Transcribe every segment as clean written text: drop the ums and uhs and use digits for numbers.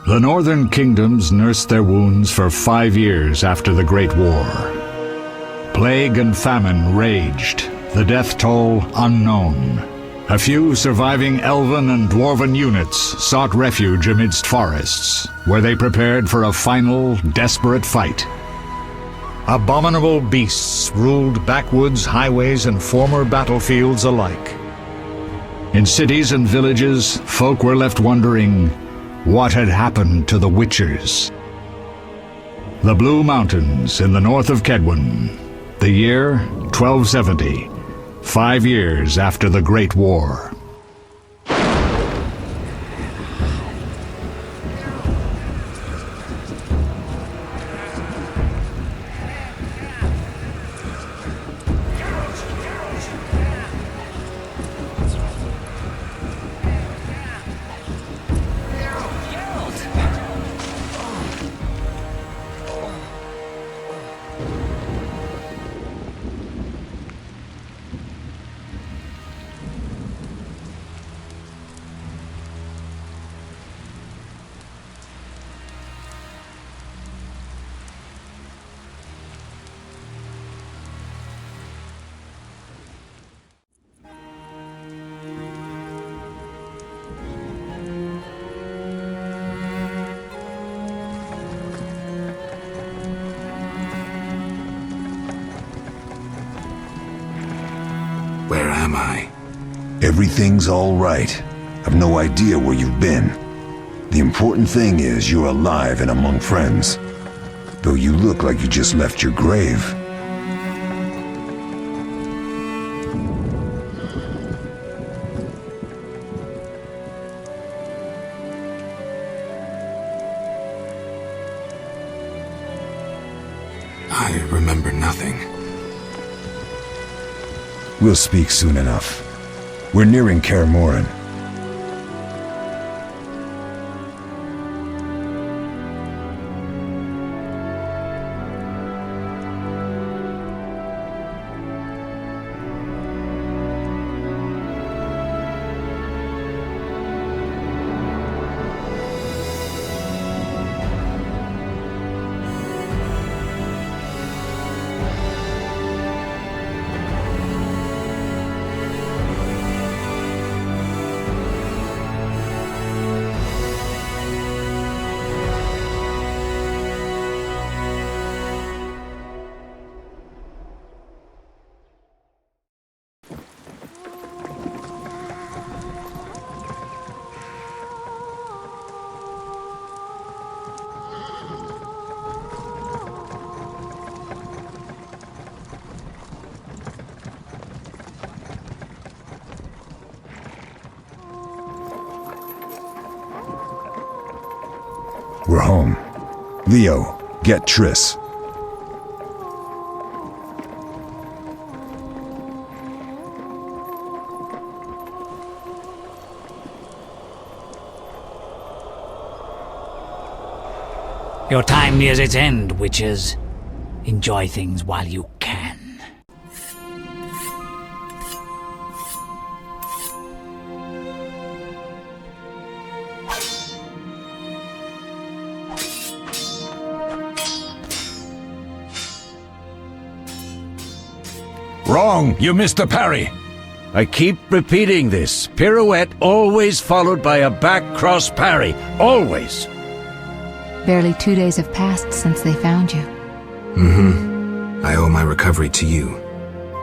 The northern kingdoms nursed their wounds for 5 years after the Great War. Plague and famine raged, the death toll unknown. A few surviving elven and dwarven units sought refuge amidst forests, where they prepared for a final, desperate fight. Abominable beasts ruled backwoods, highways, and former battlefields alike. In cities and villages, folk were left wondering, what had happened to the Witchers? The Blue Mountains in the north of Kedwen. The year 1270, 5 years after the Great War. Where am I? Everything's all right. I've no idea where you've been. The important thing is you're alive and among friends. Though you look like you just left your grave. I remember nothing. We'll speak soon enough. We're nearing Kaer Morhen. We're home. Leo, get Triss. Your time nears its end, witches. Enjoy things while you can. Wrong! You missed the parry! I keep repeating this. Pirouette always followed by a back cross parry. Always! Barely 2 days have passed since they found you. I owe my recovery to you.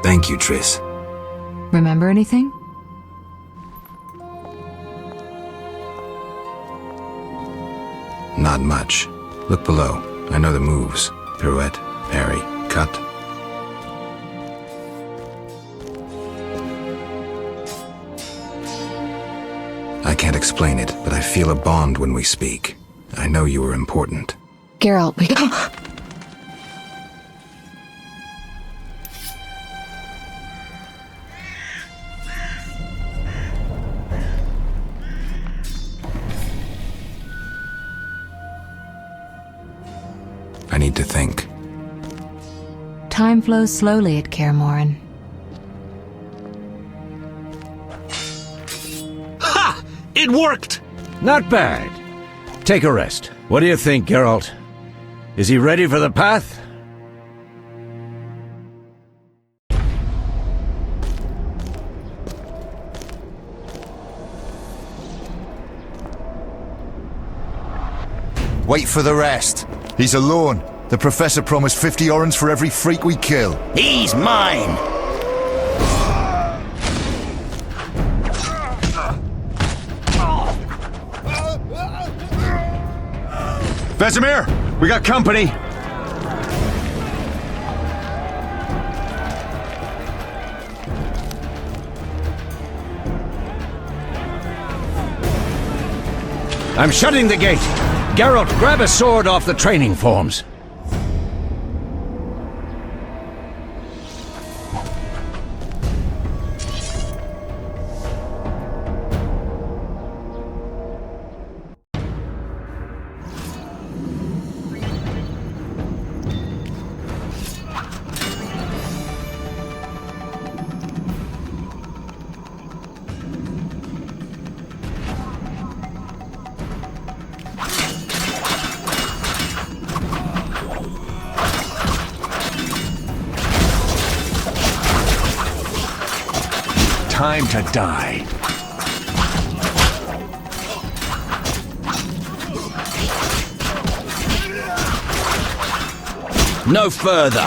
Thank you, Triss. Remember anything? Not much. Look below. I know the moves. Pirouette, parry, cut. can't explain it, but I feel a bond when we speak. I know you are important. Geralt, we... I need to think. Time flows slowly at Kaer Morhen. Ha! It worked! Not bad. Take a rest. What do you think, Geralt? Is he ready for the path? Wait for the rest. He's alone. The Professor promised 50 orens for every freak we kill. He's mine! Vesemir, we got company. I'm shutting the gate. Geralt, grab a sword off the training forms. Time to die. No further.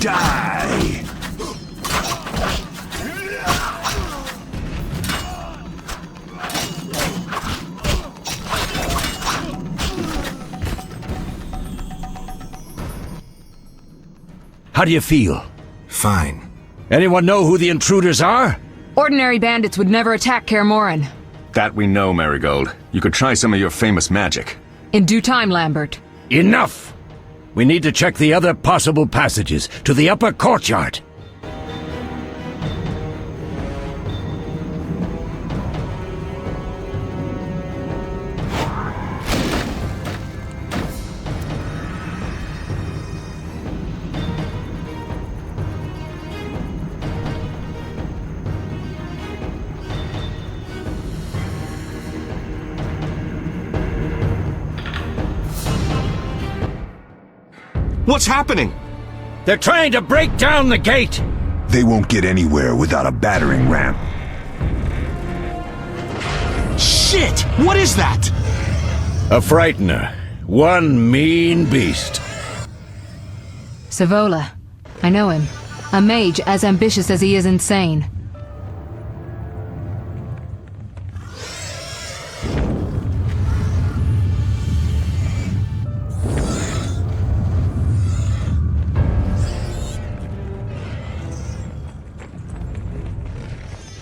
Die! How do you feel? Fine. Anyone know who the intruders are? Ordinary bandits would never attack Kaer Morhen. That we know, Marigold. You could try some of your famous magic. In due time, Lambert. Enough! We need to check the other possible passages to the upper courtyard. What's happening? They're trying to break down the gate! They won't get anywhere without a battering ram. Shit! What is that? A frightener. One mean beast. Savola. I know him. A mage as ambitious as he is insane.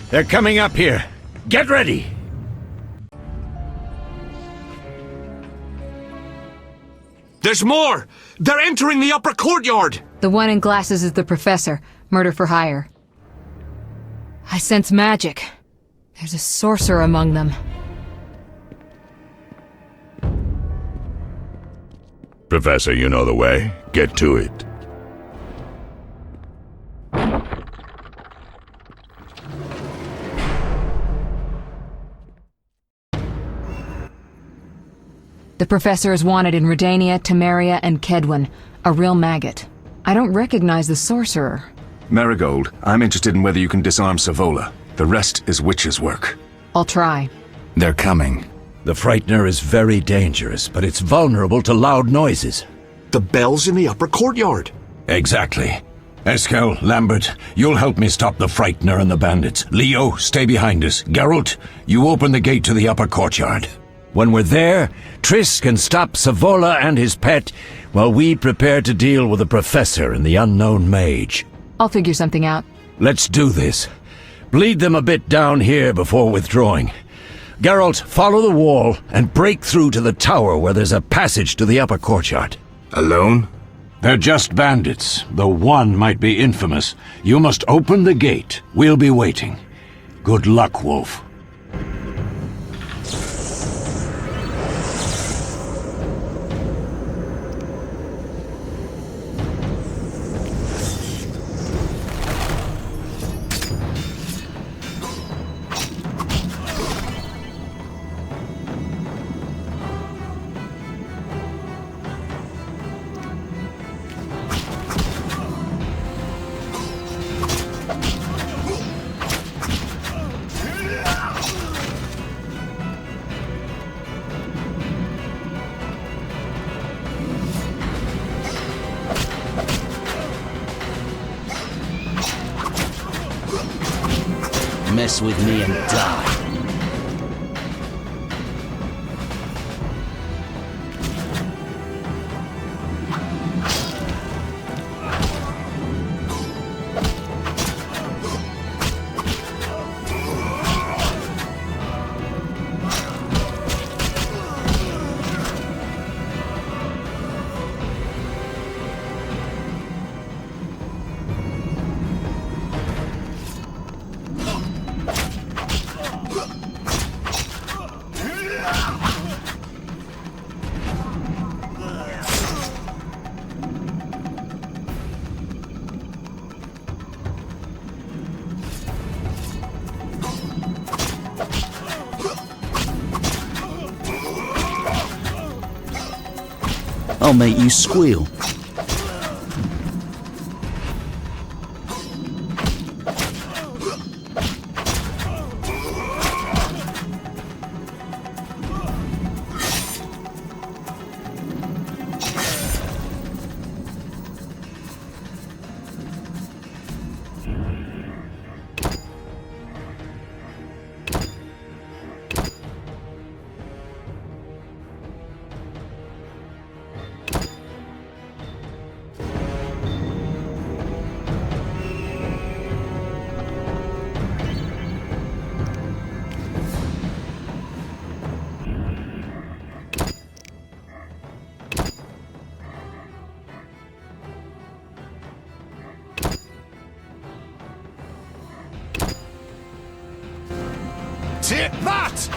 They're coming up here. Get ready! There's more! They're entering the upper courtyard! The one in glasses is the Professor. Murder for hire. I sense magic. There's a sorcerer among them. Professor, you know the way. Get to it. The Professor is wanted in Redania, Temeria, and Kedwen. A real maggot. I don't recognize the sorcerer. Marigold, I'm interested in whether you can disarm Savola. The rest is witch's work. I'll try. They're coming. The frightener is very dangerous, but it's vulnerable to loud noises. The bell's in the upper courtyard. Exactly. Eskel, Lambert, you'll help me stop the frightener and the bandits. Leo, stay behind us. Geralt, you open the gate to the upper courtyard. When we're there, Triss can stop Savola and his pet, while we prepare to deal with the Professor and the unknown mage. I'll figure something out. Let's do this. Bleed them a bit down here before withdrawing. Geralt, follow the wall and break through to the tower where there's a passage to the upper courtyard. Alone? They're just bandits, though one might be infamous. You must open the gate. We'll be waiting. Good luck, Wolf. Mess with me and die. I'll make you squeal. Take that!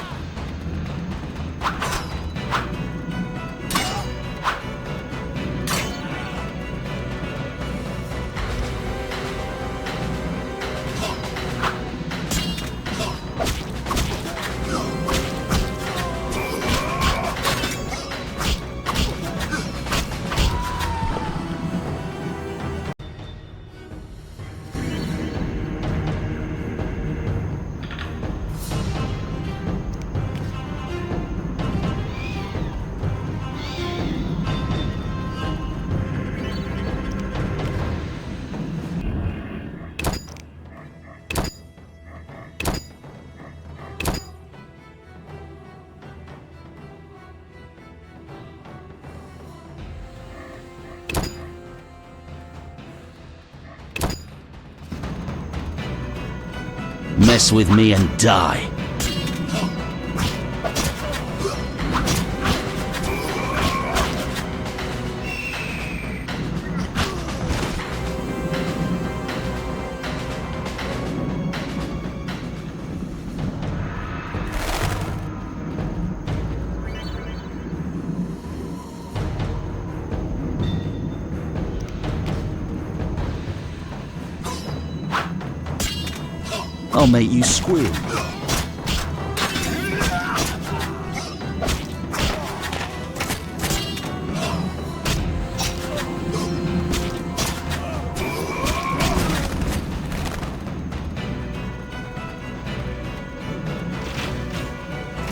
Mess with me and die. I'll make you squeal.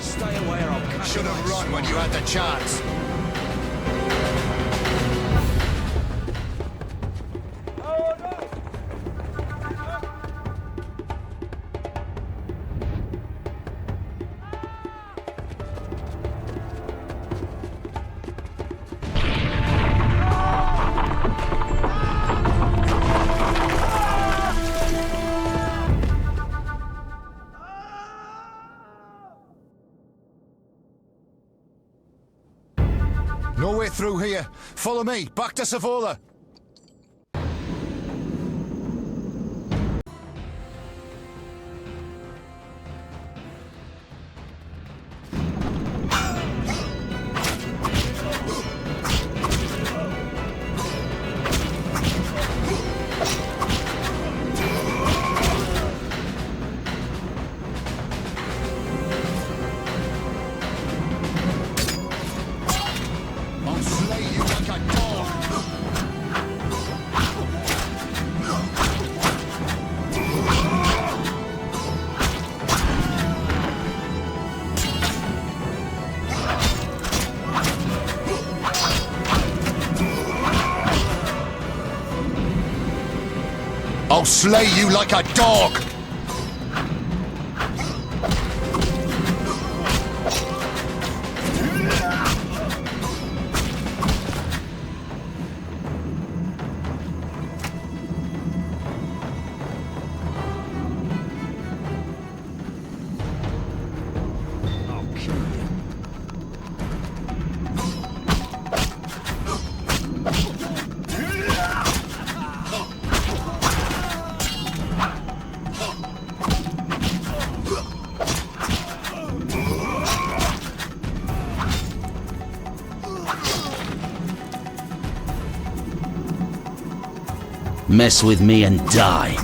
Stay away or I'll cut. Should have run when you had the chance. through here. Follow me, back to Savola. I'll slay you like a dog! Mess with me and die.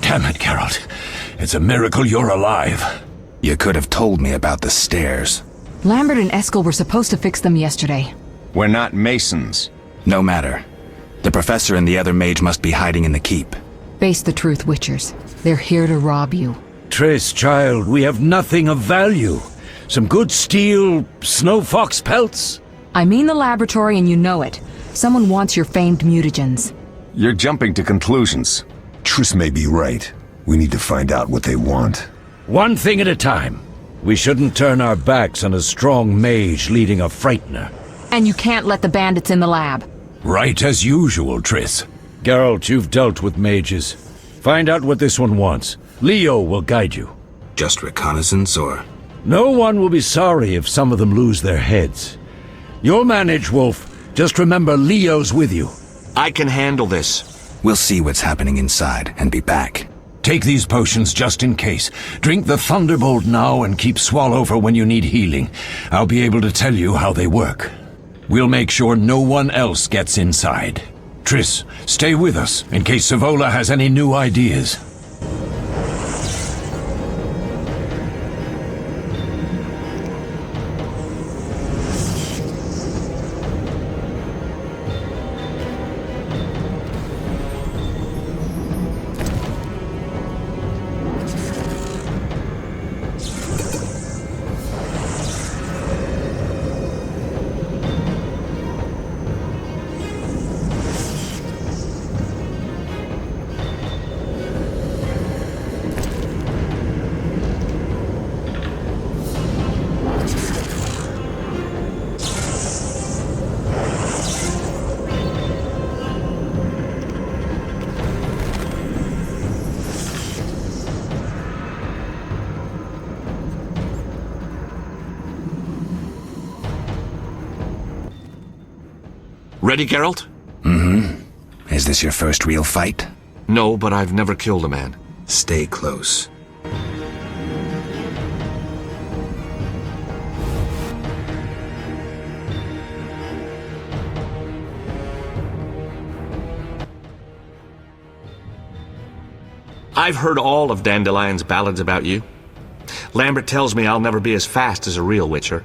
Damn it, Geralt. It's a miracle you're alive. You could have told me about the stairs. Lambert and Eskel were supposed to fix them yesterday. We're not masons. No matter. The professor and the other mage must be hiding in the keep. Face the truth, Witchers. They're here to rob you. Triss, child, we have nothing of value. Some good steel snow fox pelts? I mean the laboratory and you know it. Someone wants your famed mutagens. You're jumping to conclusions. Triss may be right. We need to find out what they want. One thing at a time. We shouldn't turn our backs on a strong mage leading a frightener. And you can't let the bandits in the lab. Right as usual, Triss. Geralt, you've dealt with mages. Find out what this one wants. Leo will guide you. Just reconnaissance, or...? No one will be sorry if some of them lose their heads. You'll manage, Wolf. Just remember Leo's with you. I can handle this. We'll see what's happening inside and be back. Take these potions just in case. Drink the Thunderbolt now and keep Swallow for when you need healing. I'll be able to tell you how they work. We'll make sure no one else gets inside. Triss, stay with us in case Savola has any new ideas. Ready, Geralt? Mm-hmm. Is this your first real fight? No, but I've never killed a man. Stay close. I've heard all of Dandelion's ballads about you. Lambert tells me I'll never be as fast as a real Witcher.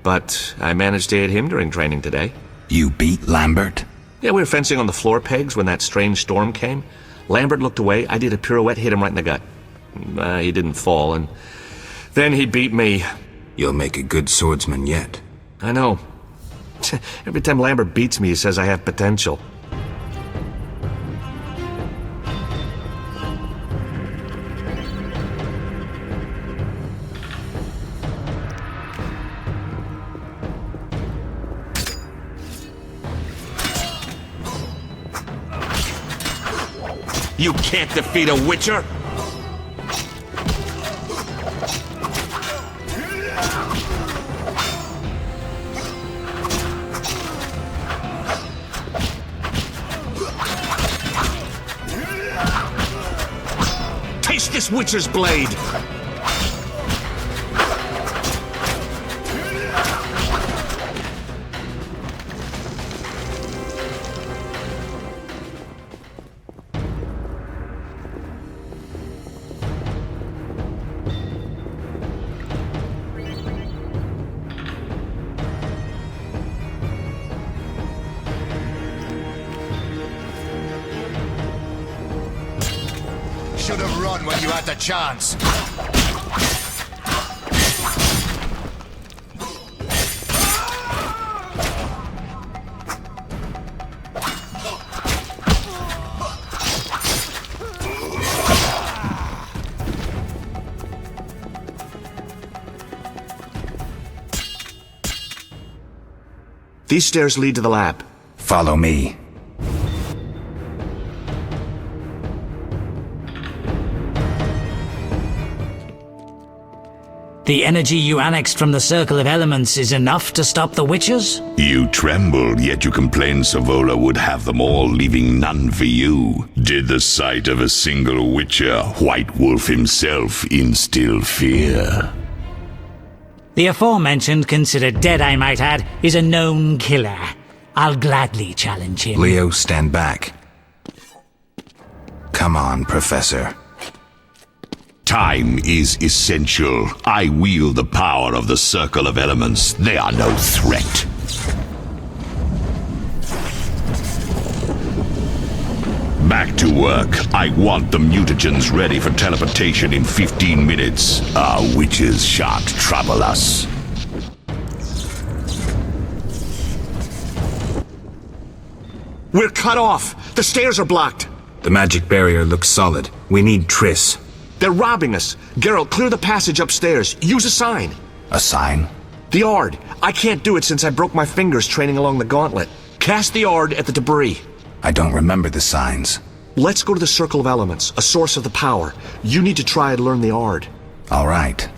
But I managed to hit him during training today. You beat Lambert? Yeah, we were fencing on the floor pegs when that strange storm came. Lambert looked away, I did a pirouette, hit him right in the gut. He didn't fall, and then he beat me. You'll make a good swordsman yet. I know. Every time Lambert beats me, he says I have potential. You can't defeat a Witcher! Taste this Witcher's blade! Should have run when you had the chance. These stairs lead to the lab. Follow me. The energy you annexed from the Circle of Elements is enough to stop the Witchers? You tremble, yet you complain Savola would have them all, leaving none for you. Did the sight of a single Witcher, White Wolf himself, instill fear? The aforementioned, considered dead I might add, is a known killer. I'll gladly challenge him. Leo, stand back. Come on, Professor. Time is essential. I wield the power of the Circle of Elements. They are no threat. Back to work. I want the mutagens ready for teleportation in 15 minutes. Our witches shan't trouble us. We're cut off! The stairs are blocked! The magic barrier looks solid. We need Triss. They're robbing us! Geralt, clear the passage upstairs. Use a sign. A sign? The Ard. I can't do it since I broke my fingers training along the gauntlet. Cast the Ard at the debris. I don't remember the signs. Let's go to the Circle of Elements, a source of the power. You need to try and learn the Ard. All right.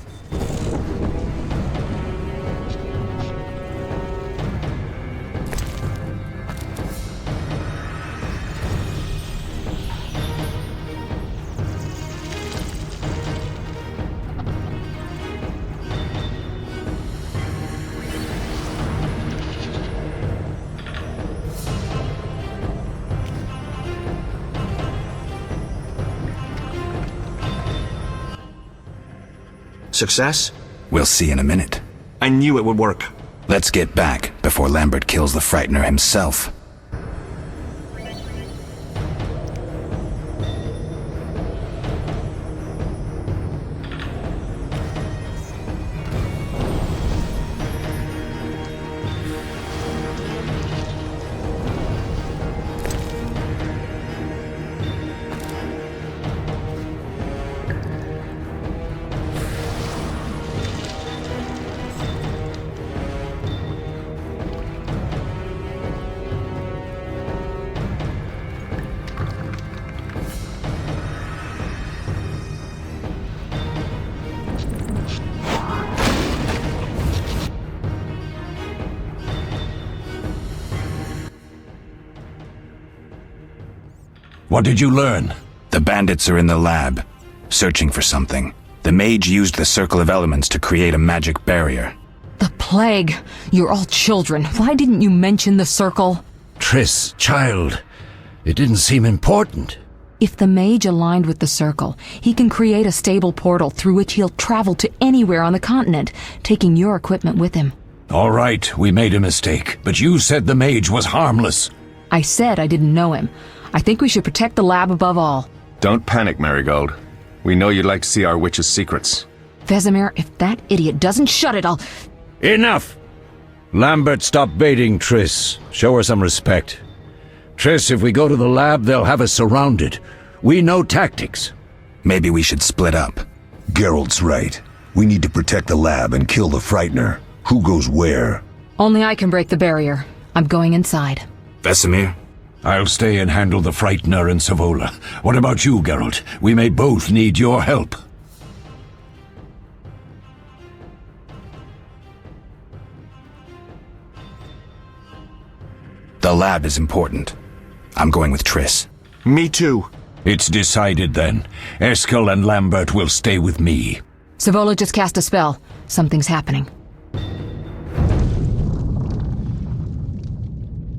Success? We'll see in a minute. I knew it would work. Let's get back before Lambert kills the Frightener himself. What did you learn? The bandits are in the lab, searching for something. The mage used the circle of elements to create a magic barrier. The plague! You're all children. Why didn't you mention the circle? Triss, child, it didn't seem important. If the mage aligned with the circle, he can create a stable portal through which he'll travel to anywhere on the continent, taking your equipment with him. All right, we made a mistake, but you said the mage was harmless. I said I didn't know him. I think we should protect the lab above all. Don't panic, Marigold. We know you'd like to see our witch's secrets. Vesemir, if that idiot doesn't shut it, I'll... Enough! Lambert, stop baiting Triss. Show her some respect. Triss, if we go to the lab, they'll have us surrounded. We know tactics. Maybe we should split up. Geralt's right. We need to protect the lab and kill the Frightener. Who goes where? Only I can break the barrier. I'm going inside. Vesemir? I'll stay and handle the Frightener and Savola. What about you, Geralt? We may both need your help. The lab is important. I'm going with Triss. Me too. It's decided then. Eskel and Lambert will stay with me. Savola just cast a spell. Something's happening.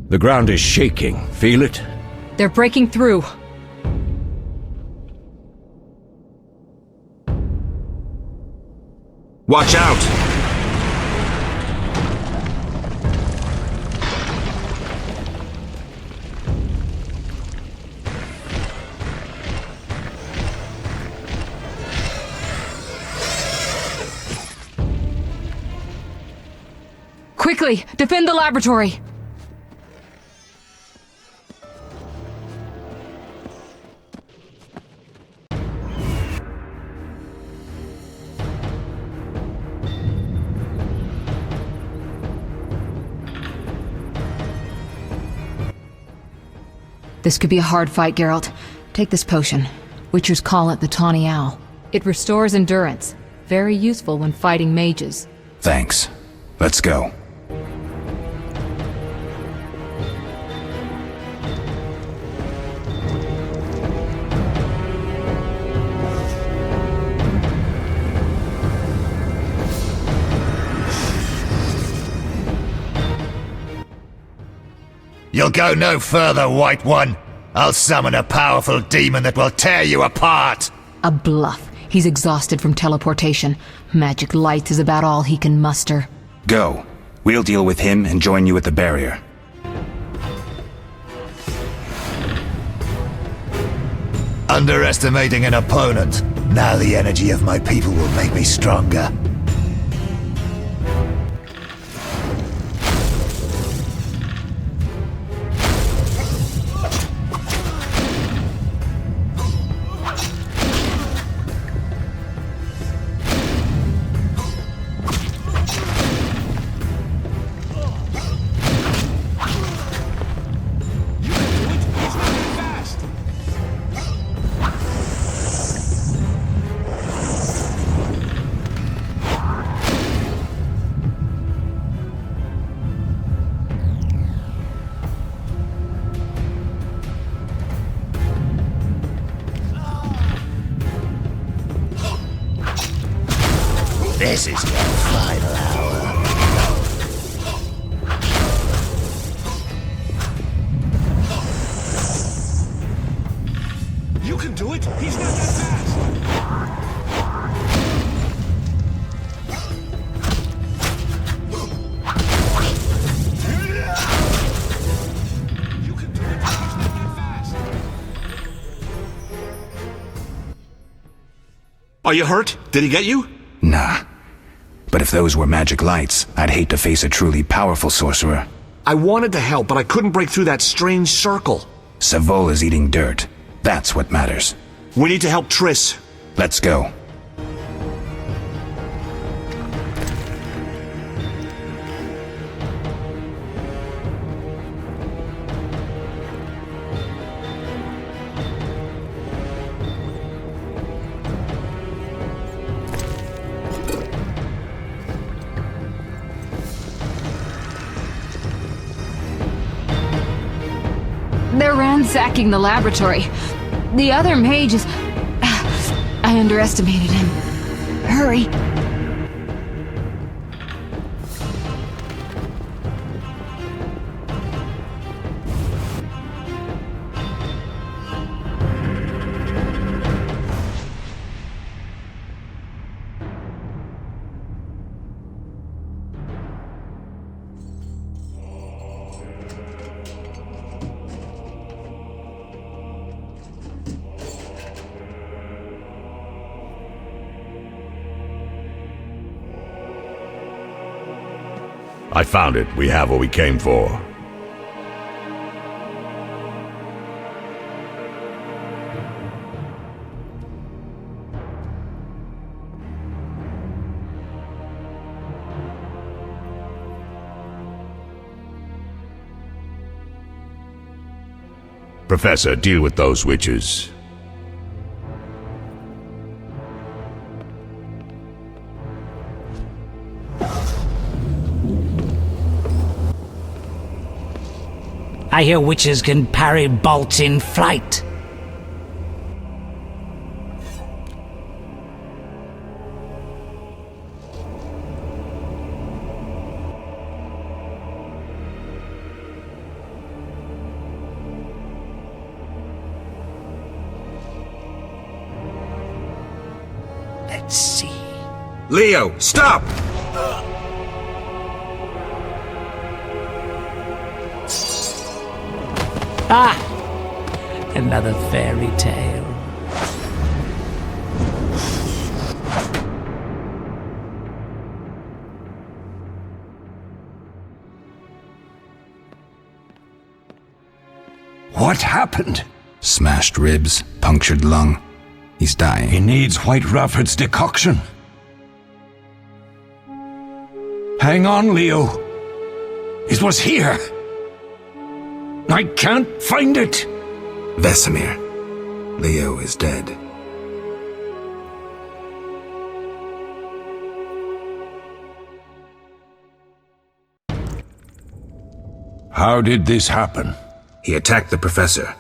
The ground is shaking. Feel it? They're breaking through. Watch out! Quickly, defend the laboratory! This could be a hard fight, Geralt. Take this potion. Witchers call it the Tawny Owl. It restores endurance. Very useful when fighting mages. Thanks. Let's go. You'll go no further, White One. I'll summon a powerful demon that will tear you apart. A bluff. He's exhausted from teleportation. Magic light is about all he can muster. Go. We'll deal with him and join you at the barrier. Underestimating an opponent. Now the energy of my people will make me stronger. This is your final hour. You can do it! He's not that fast! You can do it! He's not that fast! Are you hurt? Did he get you? Nah. But if those were magic lights, I'd hate to face a truly powerful sorcerer. I wanted to help, but I couldn't break through that strange circle. Savola's eating dirt. That's what matters. We need to help Triss. Let's go. They're ransacking the laboratory. The other mage is... I underestimated him. Hurry. I found it. We have what we came for. Professor, deal with those witches. I hear witches can parry bolts in flight. Let's see. Leo, stop! Ah! Another fairy tale. What happened? Smashed ribs, punctured lung. He's dying. He needs White Rafford's decoction. Hang on, Leo. It was here. I can't find it! Vesemir. Leo is dead. How did this happen? He attacked the professor.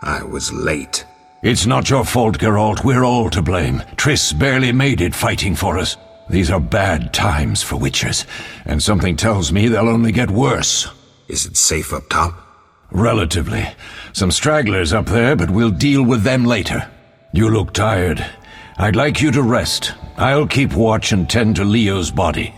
I was late. It's not your fault, Geralt. We're all to blame. Triss barely made it fighting for us. These are bad times for witchers, and something tells me they'll only get worse. Is it safe up top? Relatively. Some stragglers up there, but we'll deal with them later. You look tired. I'd like you to rest. I'll keep watch and tend to Leo's body.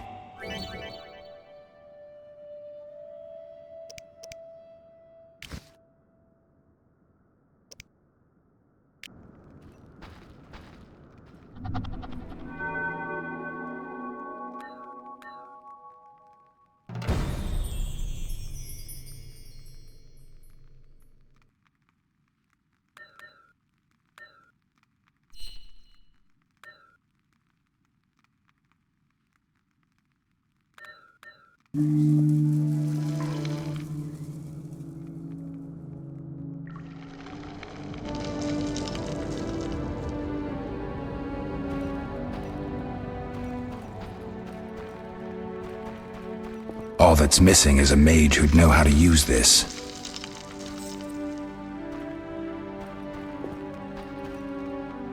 All that's missing is a mage who'd know how to use this.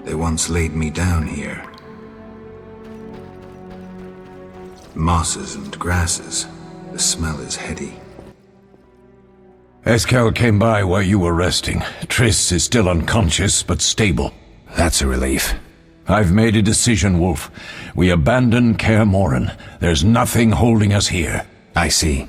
They once laid me down here. Mosses and grasses. The smell is heady. Eskel came by while you were resting. Triss is still unconscious, but stable. That's a relief. I've made a decision, Wolf. We abandon Kaer Morhen. There's nothing holding us here. I see.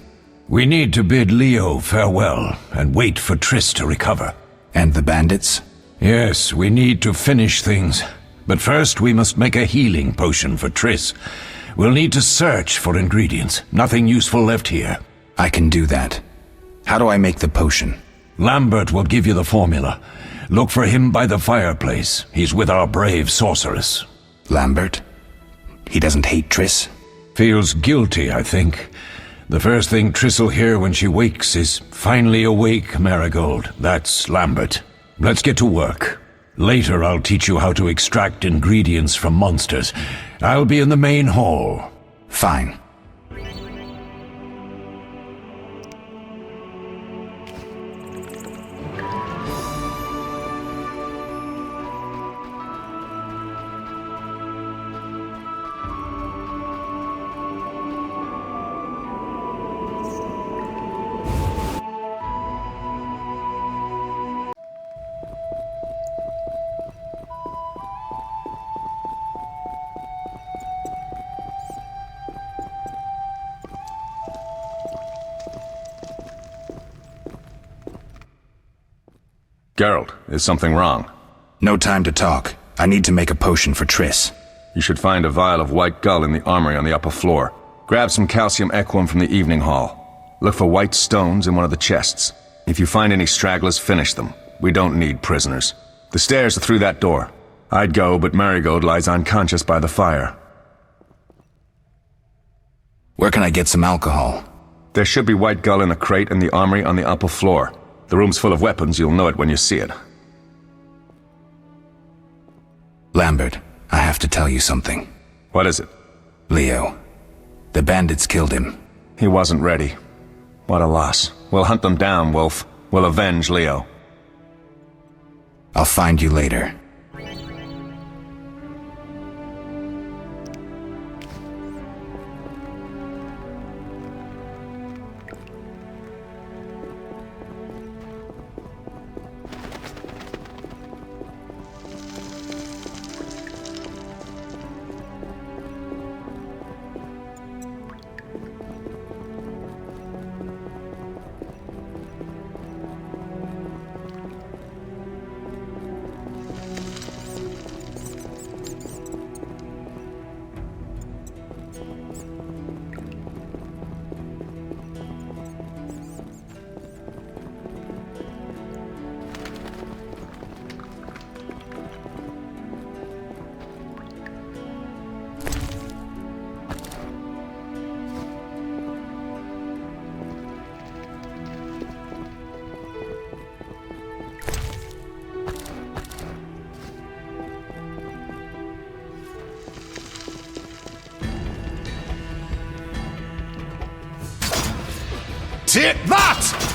We need to bid Leo farewell and wait for Triss to recover. And the bandits? Yes, we need to finish things. But first we must make a healing potion for Triss. We'll need to search for ingredients. Nothing useful left here. I can do that. How do I make the potion? Lambert will give you the formula. Look for him by the fireplace. He's with our brave sorceress. Lambert? He doesn't hate Triss? Feels guilty, I think. The first thing Triss'll hear when she wakes is, "Finally awake, Marigold." That's Lambert. Let's get to work. Later I'll teach you how to extract ingredients from monsters. I'll be in the main hall. Fine. Geralt, is something wrong? No time to talk. I need to make a potion for Triss. You should find a vial of white gull in the armory on the upper floor. Grab some calcium equum from the evening hall. Look for white stones in one of the chests. If you find any stragglers, finish them. We don't need prisoners. The stairs are through that door. I'd go, but Marigold lies unconscious by the fire. Where can I get some alcohol? There should be white gull in a crate in the armory on the upper floor. The room's full of weapons, you'll know it when you see it. Lambert, I have to tell you something. What is it? Leo. The bandits killed him. He wasn't ready. What a loss. We'll hunt them down, Wolf. We'll avenge Leo. I'll find you later. Take that!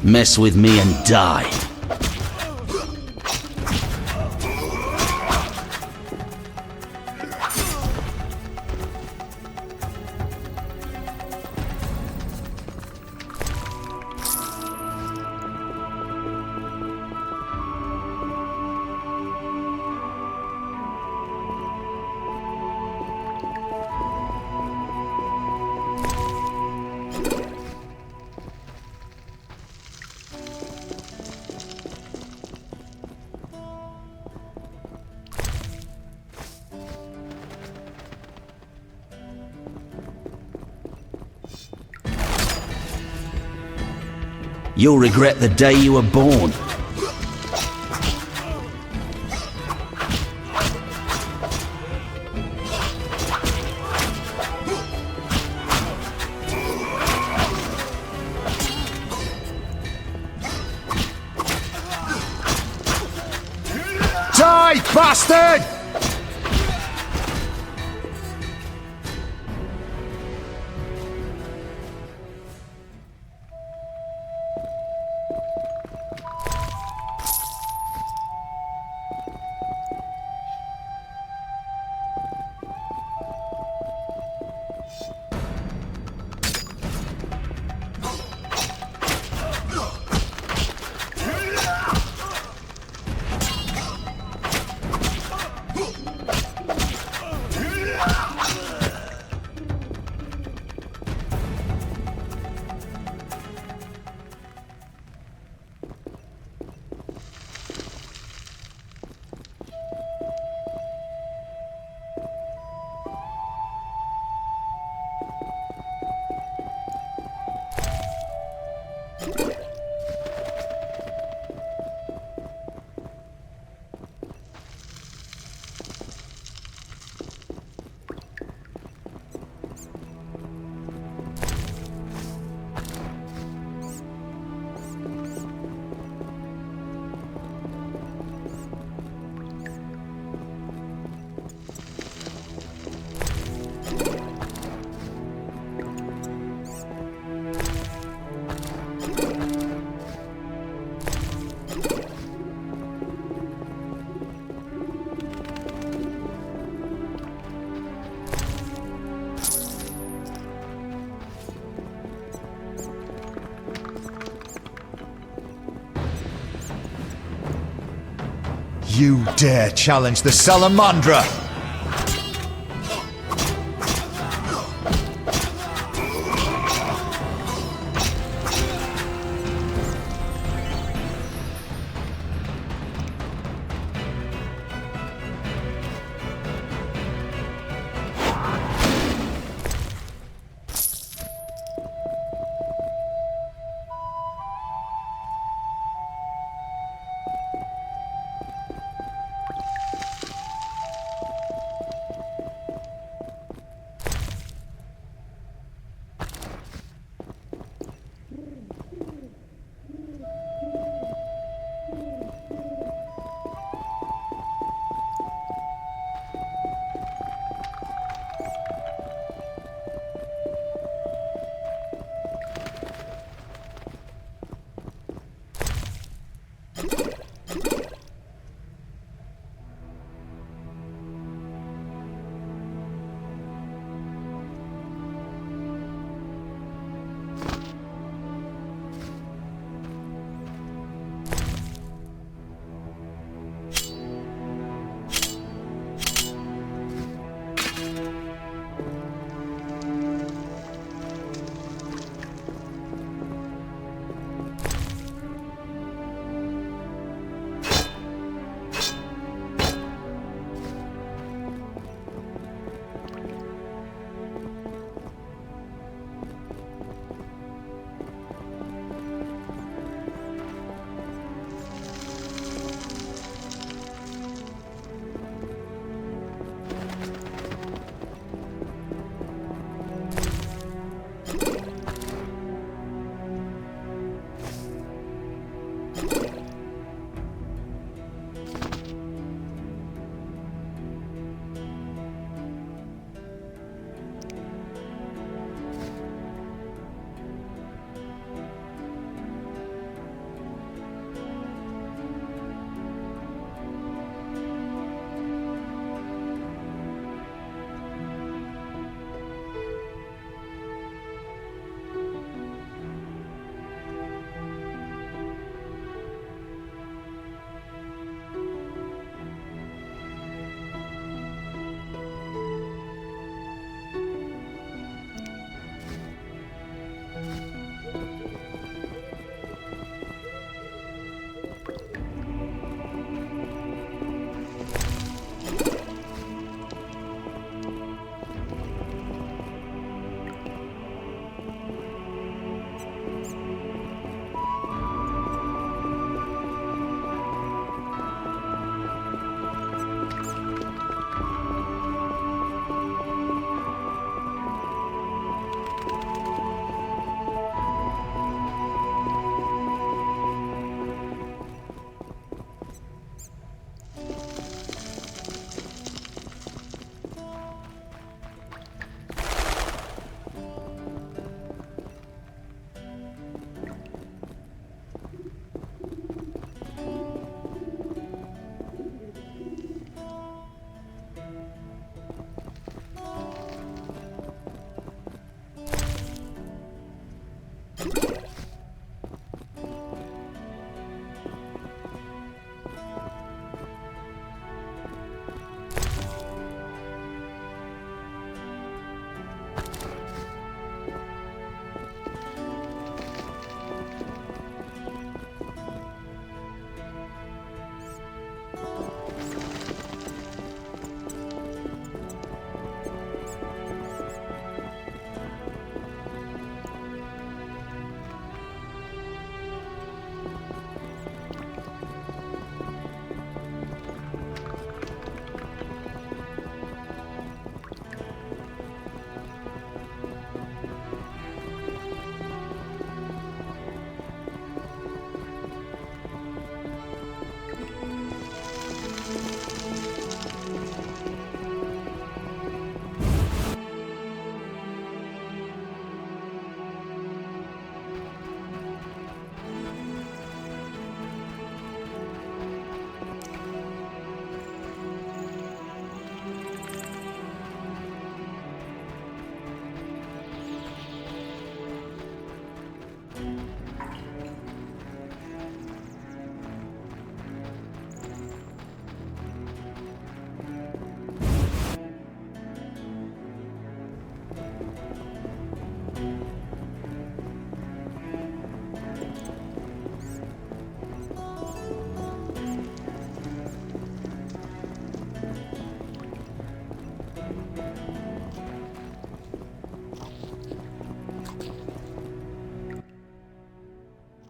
Mess with me and die. You'll regret the day you were born. Die, bastard! you dare challenge the Salamandra?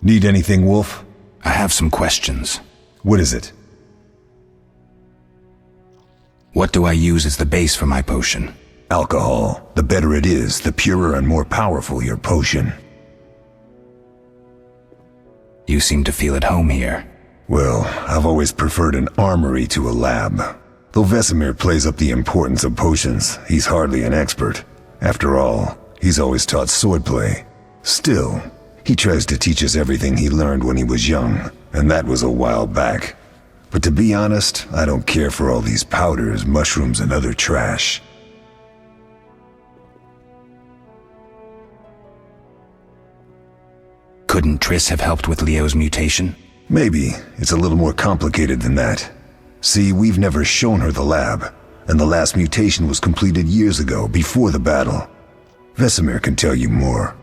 Need anything, Wolf? I have some questions. What is it? What do I use as the base for my potion? Alcohol. The better it is, the purer and more powerful your potion. You seem to feel at home here. Well, I've always preferred an armory to a lab. Though Vesemir plays up the importance of potions, he's hardly an expert. After all, he's always taught swordplay. Still, he tries to teach us everything he learned when he was young, and that was a while back. But to be honest, I don't care for all these powders, mushrooms, and other trash. Couldn't Triss have helped with Leo's mutation? Maybe. It's a little more complicated than that. See, we've never shown her the lab, and the last mutation was completed years ago, before the battle. Vesemir can tell you more.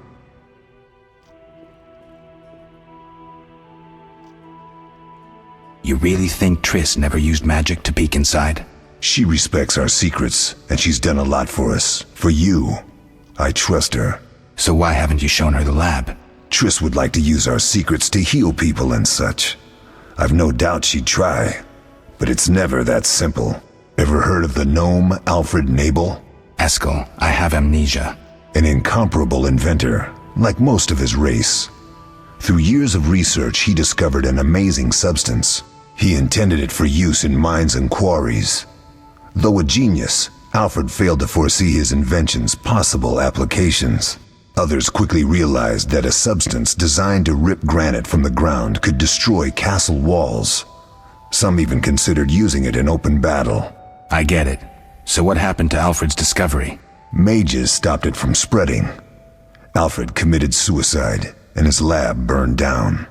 You really think Triss never used magic to peek inside? She respects our secrets, and she's done a lot for us. For you. I trust her. So why haven't you shown her the lab? Triss would like to use our secrets to heal people and such. I've no doubt she'd try, but it's never that simple. Ever heard of the gnome Alfred Nabel? Eskel, I have amnesia. An incomparable inventor, like most of his race. Through years of research, he discovered an amazing substance. He intended it for use in mines and quarries. Though a genius, Alfred failed to foresee his invention's possible applications. Others quickly realized that a substance designed to rip granite from the ground could destroy castle walls. Some even considered using it in open battle. I get it. So what happened to Alfred's discovery? Mages stopped it from spreading. Alfred committed suicide, and his lab burned down.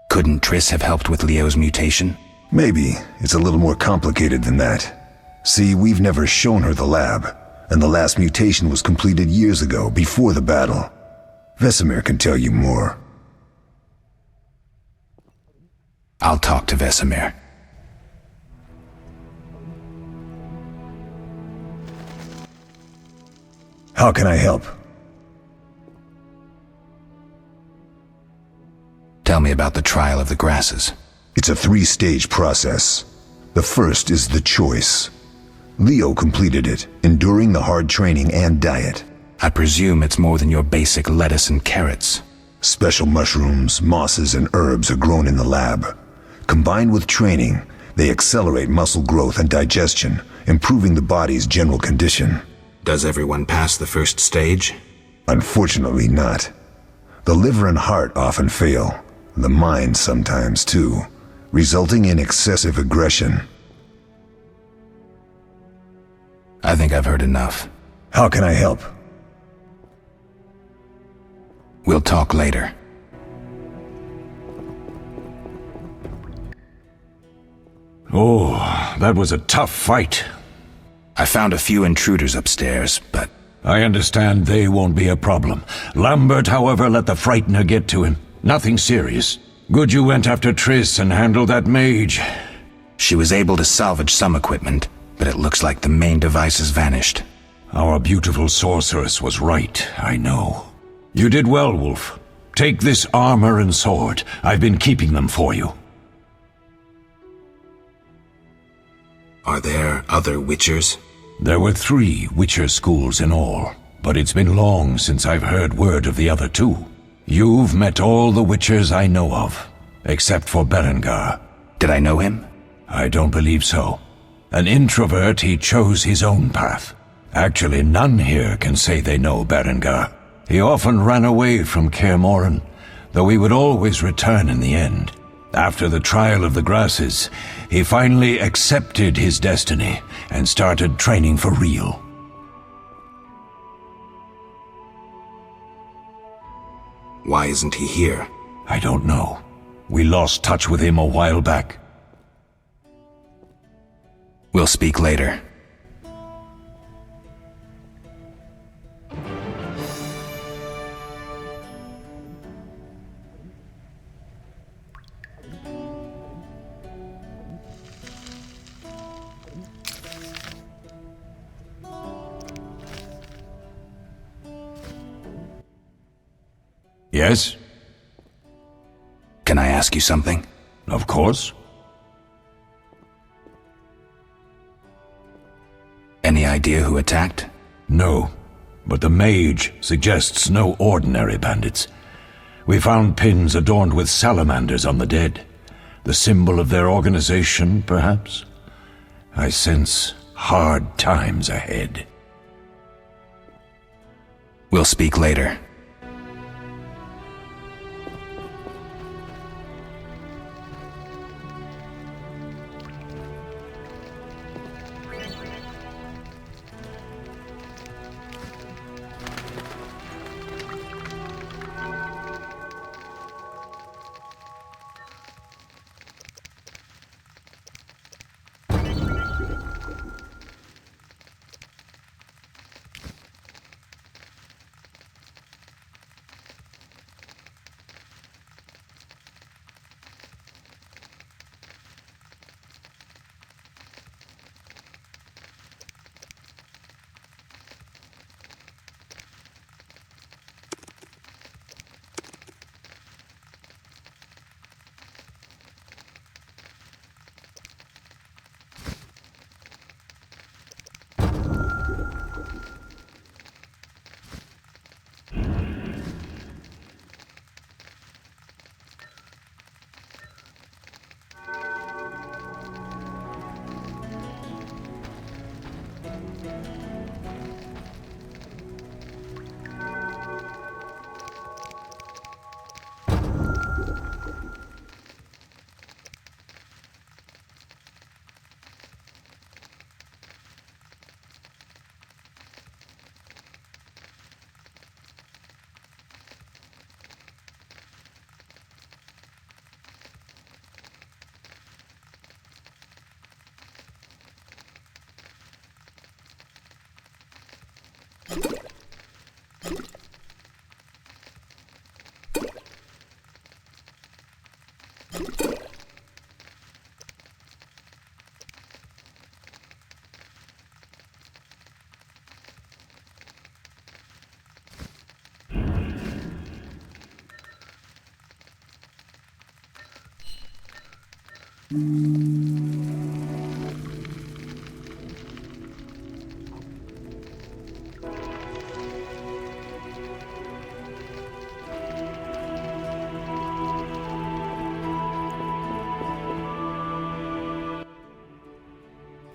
Couldn't Triss have helped with Leo's mutation? Maybe. It's a little more complicated than that. See, we've never shown her the lab, and the last mutation was completed years ago, before the battle. Vesemir can tell you more. I'll talk to Vesemir. How can I help? Tell me about the trial of the grasses. It's a 3-stage process. The first is the choice. Leo completed it, enduring the hard training and diet. I presume it's more than your basic lettuce and carrots. Special mushrooms, mosses, and herbs are grown in the lab. Combined with training, they accelerate muscle growth and digestion, improving the body's general condition. Does everyone pass the first stage? Unfortunately not. The liver and heart often fail, the mind sometimes too, resulting in excessive aggression. I think I've heard enough. How can I help? We'll talk later. Oh, that was a tough fight. I found a few intruders upstairs, but... I understand they won't be a problem. Lambert, however, let the Frightener get to him. Nothing serious. Good you went after Triss and handled that mage. She was able to salvage some equipment, but it looks like the main device has vanished. Our beautiful sorceress was right, I know. You did well, Wolf. Take this armor and sword. I've been keeping them for you. Are there other Witchers? There were 3 Witcher schools in all, but it's been long since I've heard word of the other 2. You've met all the Witchers I know of, except for Berengar. Did I know him? I don't believe so. An introvert, he chose his own path. Actually, none here can say they know Berengar. He often ran away from Kaer Morhen, though he would always return in the end. After the trial of the grasses, he finally accepted his destiny and started training for real. Why isn't he here? I don't know. We lost touch with him a while back. We'll speak later. Yes? Can I ask you something? Of course. Any idea who attacked? No, but the mage suggests no ordinary bandits. We found pins adorned with salamanders on the dead. The symbol of their organization, perhaps? I sense hard times ahead. We'll speak later.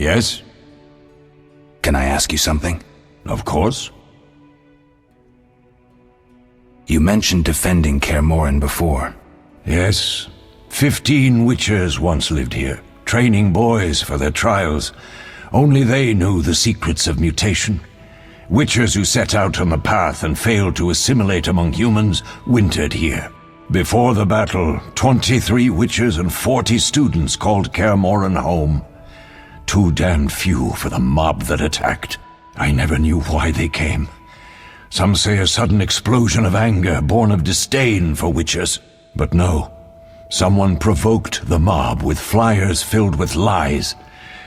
Yes? Can I ask you something? Of course. You mentioned defending Kaer before. Yes. 15 witchers once lived here, training boys for their trials. Only they knew the secrets of mutation. Witchers who set out on the path and failed to assimilate among humans wintered here. Before the battle, 23 witchers and 40 students called Kaer home. Too damned few for the mob that attacked. I never knew why they came. Some say a sudden explosion of anger born of disdain for witchers. But no. Someone provoked the mob with flyers filled with lies.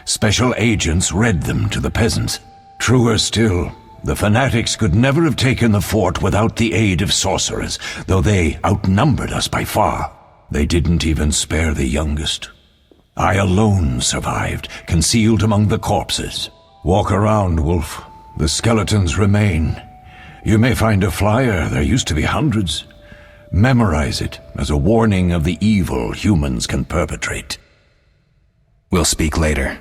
Special agents read them to the peasants. Truer still, the fanatics could never have taken the fort without the aid of sorcerers, though they outnumbered us by far. They didn't even spare the youngest. I alone survived, concealed among the corpses. Walk around, Wolf. The skeletons remain. You may find a flyer, there used to be hundreds. Memorize it as a warning of the evil humans can perpetrate. We'll speak later.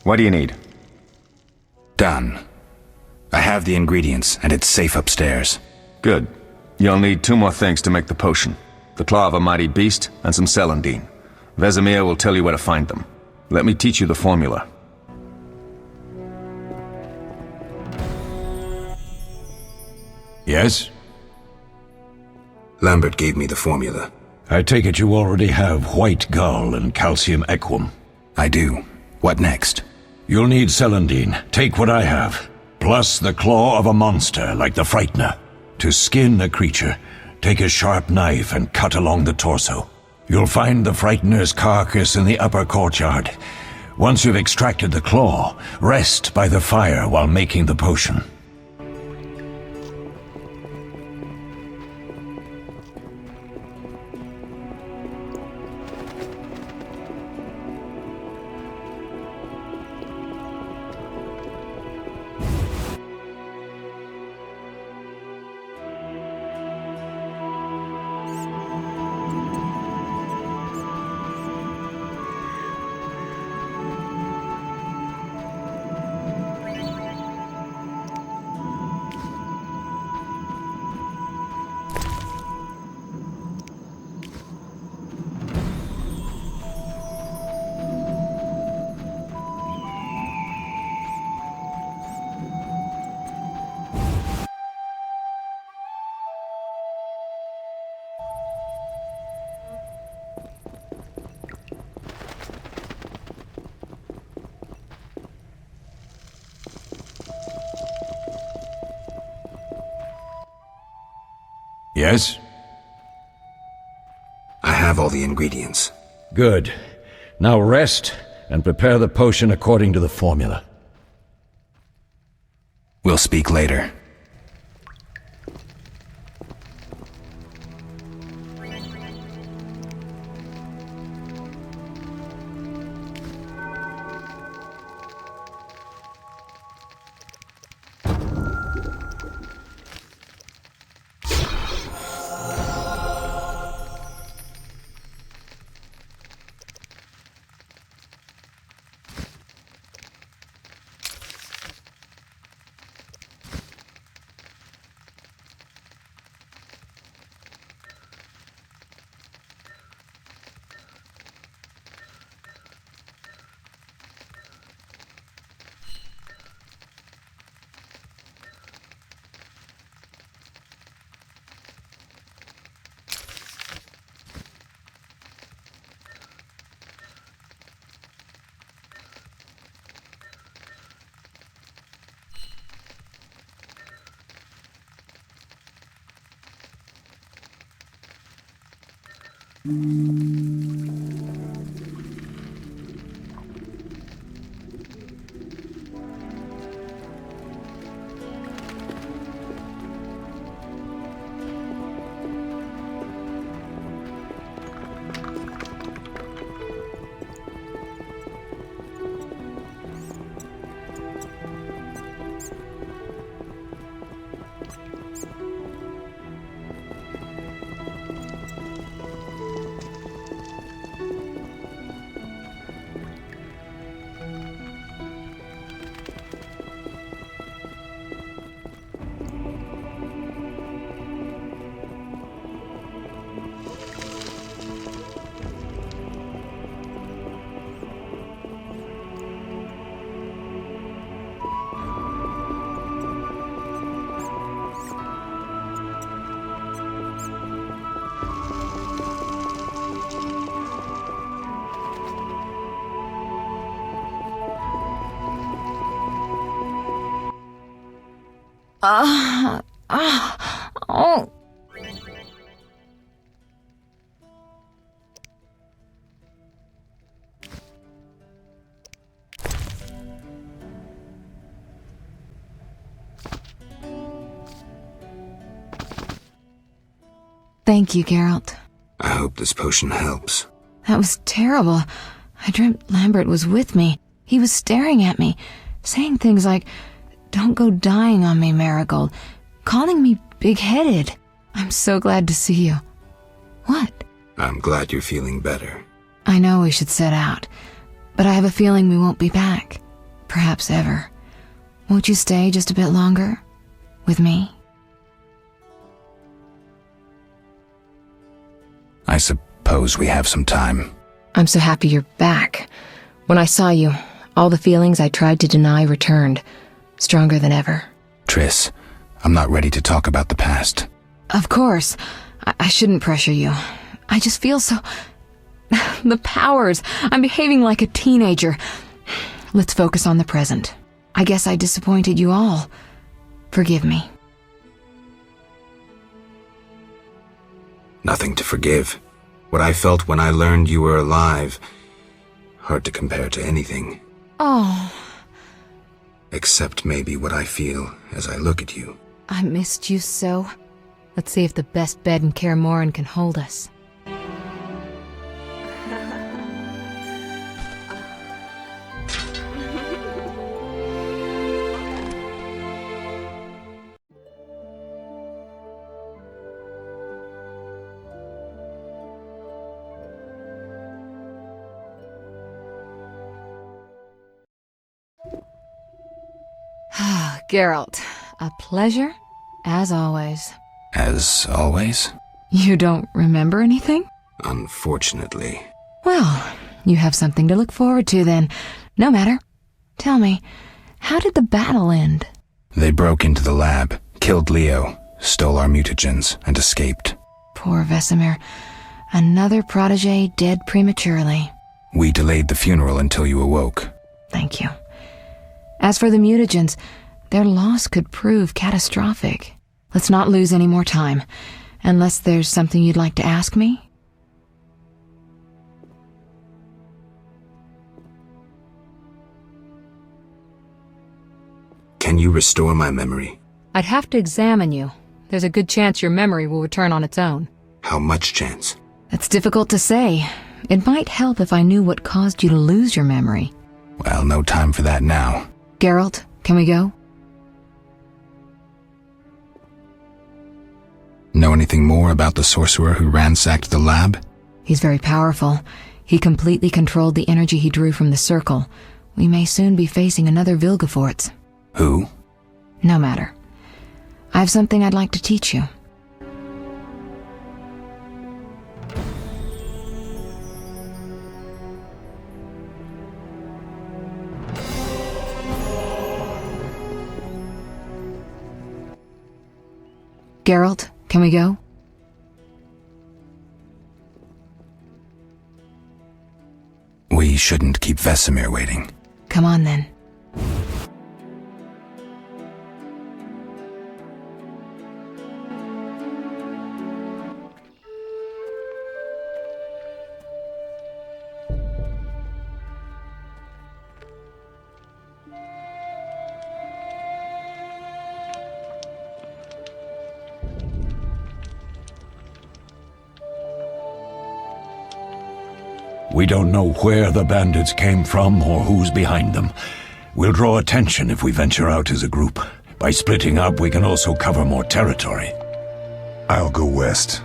What do you need? Done. I have the ingredients, and it's safe upstairs. Good. You'll need 2 more things to make the potion. The claw of a mighty beast, and some celandine. Vesemir will tell you where to find them. Let me teach you the formula. Yes? Lambert gave me the formula. I take it you already have white gull and calcium equum. I do. What next? You'll need celandine. Take what I have. Plus the claw of a monster, like the Frightener. To skin a creature, take a sharp knife and cut along the torso. You'll find the Frightener's carcass in the upper courtyard. Once you've extracted the claw, rest by the fire while making the potion. Yes? I have all the ingredients. Good. Now rest and prepare the potion according to the formula. We'll speak later. Oh. Thank you, Geralt. I hope this potion helps. That was terrible. I dreamt Lambert was with me. He was staring at me, saying things like, "Don't go dying on me, Marigold," calling me big-headed. I'm so glad to see you. What? I'm glad you're feeling better. I know we should set out, but I have a feeling we won't be back. perhaps ever. Won't you stay just a bit longer? With me? I suppose we have some time. I'm so happy you're back. When I saw you, all the feelings I tried to deny returned, stronger than ever. Triss, I'm not ready to talk about the past. Of course. I shouldn't pressure you. I just feel so... The powers. I'm behaving like a teenager. Let's focus on the present. I guess I disappointed you all. Forgive me. Nothing to forgive. What I felt when I learned you were alive, hard to compare to anything. Oh. Except maybe what I feel as I look at you. I missed you so. Let's see if the best bed in Kaer Morhen can hold us. Geralt, a pleasure, as always. As always? You don't remember anything? Unfortunately. Well, you have something to look forward to then. No matter. Tell me, how did the battle end? They broke into the lab, killed Leo, stole our mutagens, and escaped. Poor Vesemir. Another protege dead prematurely. We delayed the funeral until you awoke. Thank you. As for the mutagens, their loss could prove catastrophic. Let's not lose any more time, unless there's something you'd like to ask me? Can you restore my memory? I'd have to examine you. There's a good chance your memory will return on its own. How much chance? It's difficult to say. It might help if I knew what caused you to lose your memory. Well, no time for that now. Geralt, can we go? Know anything more about the sorcerer who ransacked the lab? He's very powerful. He completely controlled the energy he drew from the circle. We may soon be facing another Vilgefortz. Who? No matter. I have something I'd like to teach you. Geralt, can we go? We shouldn't keep Vesemir waiting. Come on then. We don't know where the bandits came from or who's behind them. We'll draw attention if we venture out as a group. By splitting up, we can also cover more territory. I'll go west.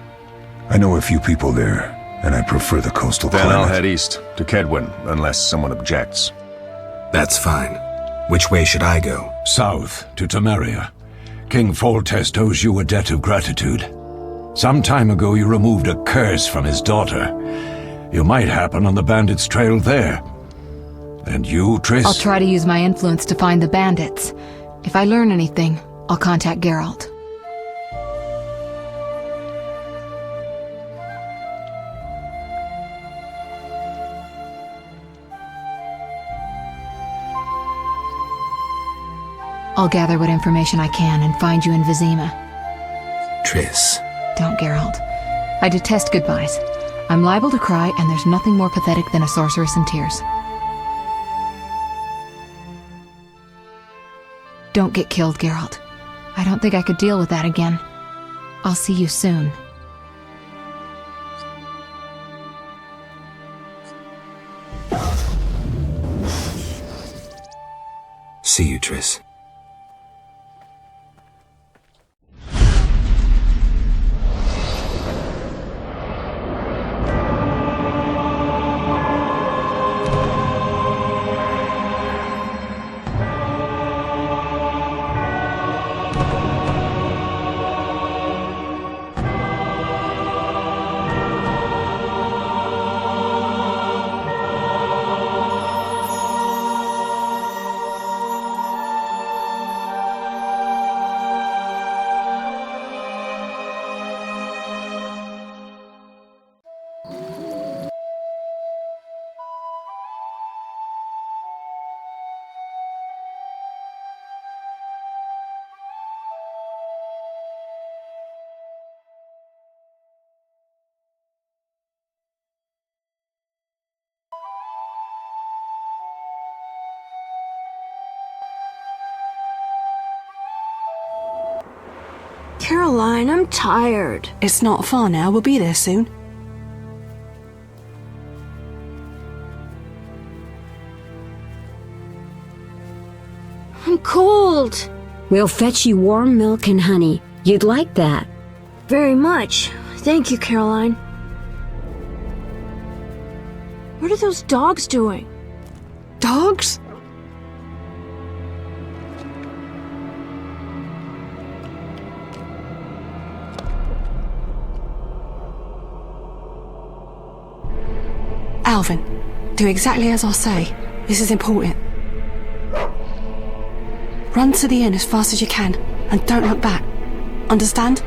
I know a few people there, and I prefer the coastal Then climate. I'll head east, to Kedwin, unless someone objects. That's fine. Which way should I go? South, to Temeria. King Foltest owes you a debt of gratitude. Some time ago you removed a curse from his daughter. You might happen on the bandits' trail there. And you, Triss? I'll try to use my influence to find the bandits. If I learn anything, I'll contact Geralt. I'll gather what information I can and find you in Vizima. Triss. Don't, Geralt. I detest goodbyes. I'm liable to cry, and there's nothing more pathetic than a sorceress in tears. Don't get killed, Geralt. I don't think I could deal with that again. I'll see you soon. See you, Triss. Caroline, I'm tired. It's not far now. We'll be there soon. I'm cold. We'll fetch you warm milk and honey. You'd like that. Very much. Thank you, Caroline. What are those dogs doing? Dogs? Alvin, do exactly as I say. This is important. Run to the inn as fast as you can, and don't look back. Understand?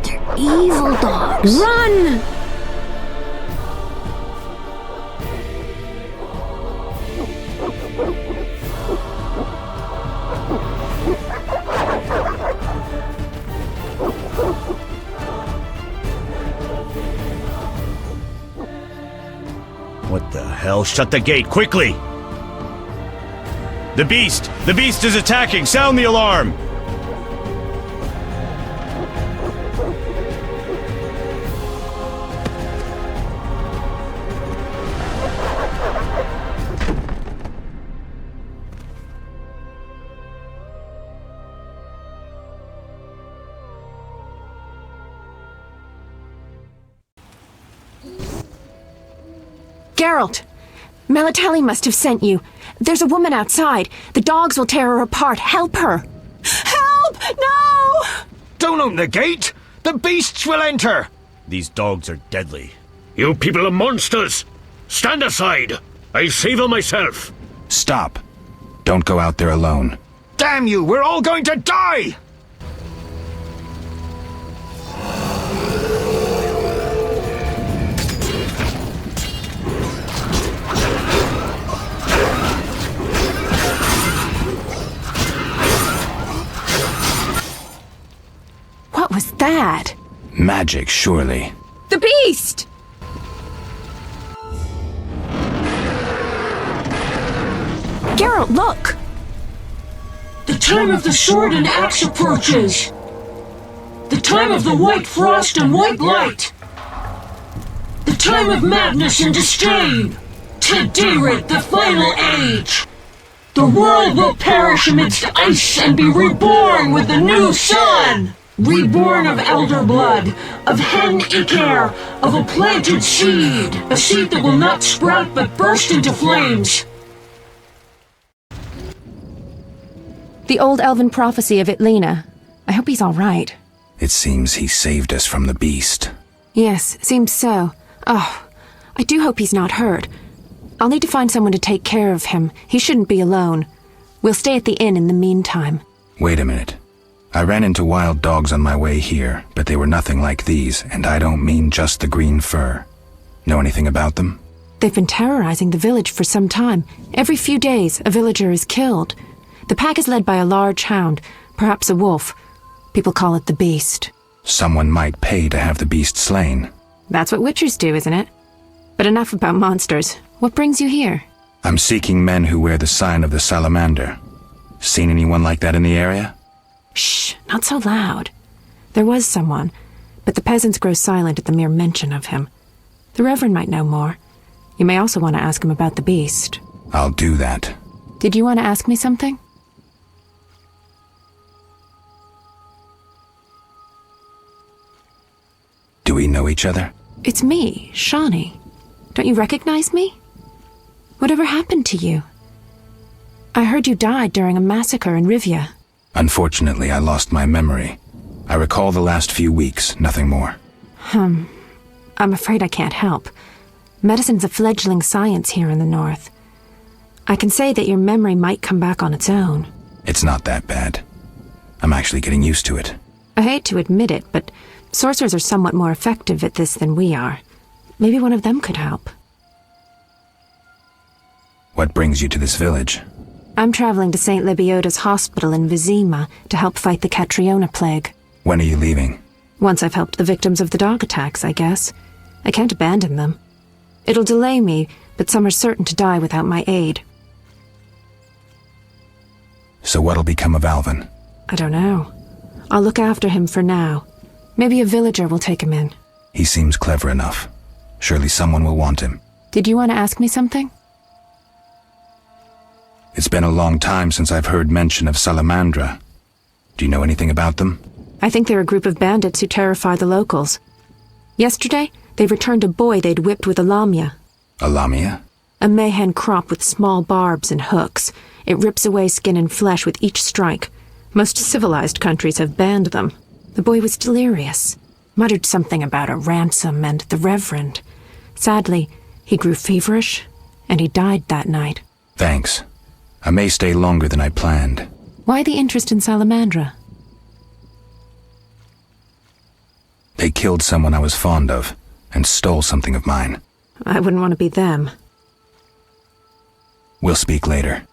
They're evil dogs. Run! What the hell? Shut the gate, quickly! The beast! The beast is attacking! Sound the alarm! Geralt! Melatelli must have sent you. There's a woman outside. The dogs will tear her apart. Help her! Help! No! Don't open the gate! The beasts will enter! These dogs are deadly. You people are monsters! Stand aside! I'll save them myself! Stop. Don't go out there alone. Damn you! We're all going to die! What was that? Magic, surely. The beast! Geralt, look! The time of the sword and axe approaches. The time of the white frost and white light. The time of madness and disdain. Tedirit, the final age. The world will perish amidst ice and be reborn with the new sun. Reborn of elder blood, of hen Kaer, of a planted seed. A seed that will not sprout but burst into flames. The old elven prophecy of Itlena. I hope he's all right. It seems he saved us from the beast. Yes, seems so. Oh, I do hope he's not hurt. I'll need to find someone to take care of him. He shouldn't be alone. We'll stay at the inn in the meantime. Wait a minute. I ran into wild dogs on my way here, but they were nothing like these, and I don't mean just the green fur. Know anything about them? They've been terrorizing the village for some time. Every few days, a villager is killed. The pack is led by a large hound, perhaps a wolf. People call it the beast. Someone might pay to have the beast slain. That's what witchers do, isn't it? But enough about monsters. What brings you here? I'm seeking men who wear the sign of the salamander. Seen anyone like that in the area? Shh, not so loud. There was someone, but the peasants grow silent at the mere mention of him. The Reverend might know more. You may also want to ask him about the beast. I'll do that. Did you want to ask me something? Do we know each other? It's me, Shawnee. Don't you recognize me? Whatever happened to you? I heard you died during a massacre in Rivia. Unfortunately, I lost my memory. I recall the last few weeks, nothing more. I'm afraid I can't help. Medicine's a fledgling science here in the north. I can say that your memory might come back on its own. It's not that bad. I'm actually getting used to it. I hate to admit it, but sorcerers are somewhat more effective at this than we are. Maybe one of them could help. What brings you to this village? I'm traveling to St. Lebioda's hospital in Vizima to help fight the Catriona plague. When are you leaving? Once I've helped the victims of the dog attacks, I guess. I can't abandon them. It'll delay me, but some are certain to die without my aid. So what'll become of Alvin? I don't know. I'll look after him for now. Maybe a villager will take him in. He seems clever enough. Surely someone will want him. Did you want to ask me something? It's been a long time since I've heard mention of Salamandra. Do you know anything about them? I think they're a group of bandits who terrify the locals. Yesterday, they returned a boy they'd whipped with a lamia. A lamia? A Morhen crop with small barbs and hooks. It rips away skin and flesh with each strike. Most civilized countries have banned them. The boy was delirious. Muttered something about a ransom and the Reverend. Sadly, he grew feverish, and he died that night. Thanks. I may stay longer than I planned. Why the interest in Salamandra? They killed someone I was fond of, and stole something of mine. I wouldn't want to be them. We'll speak later.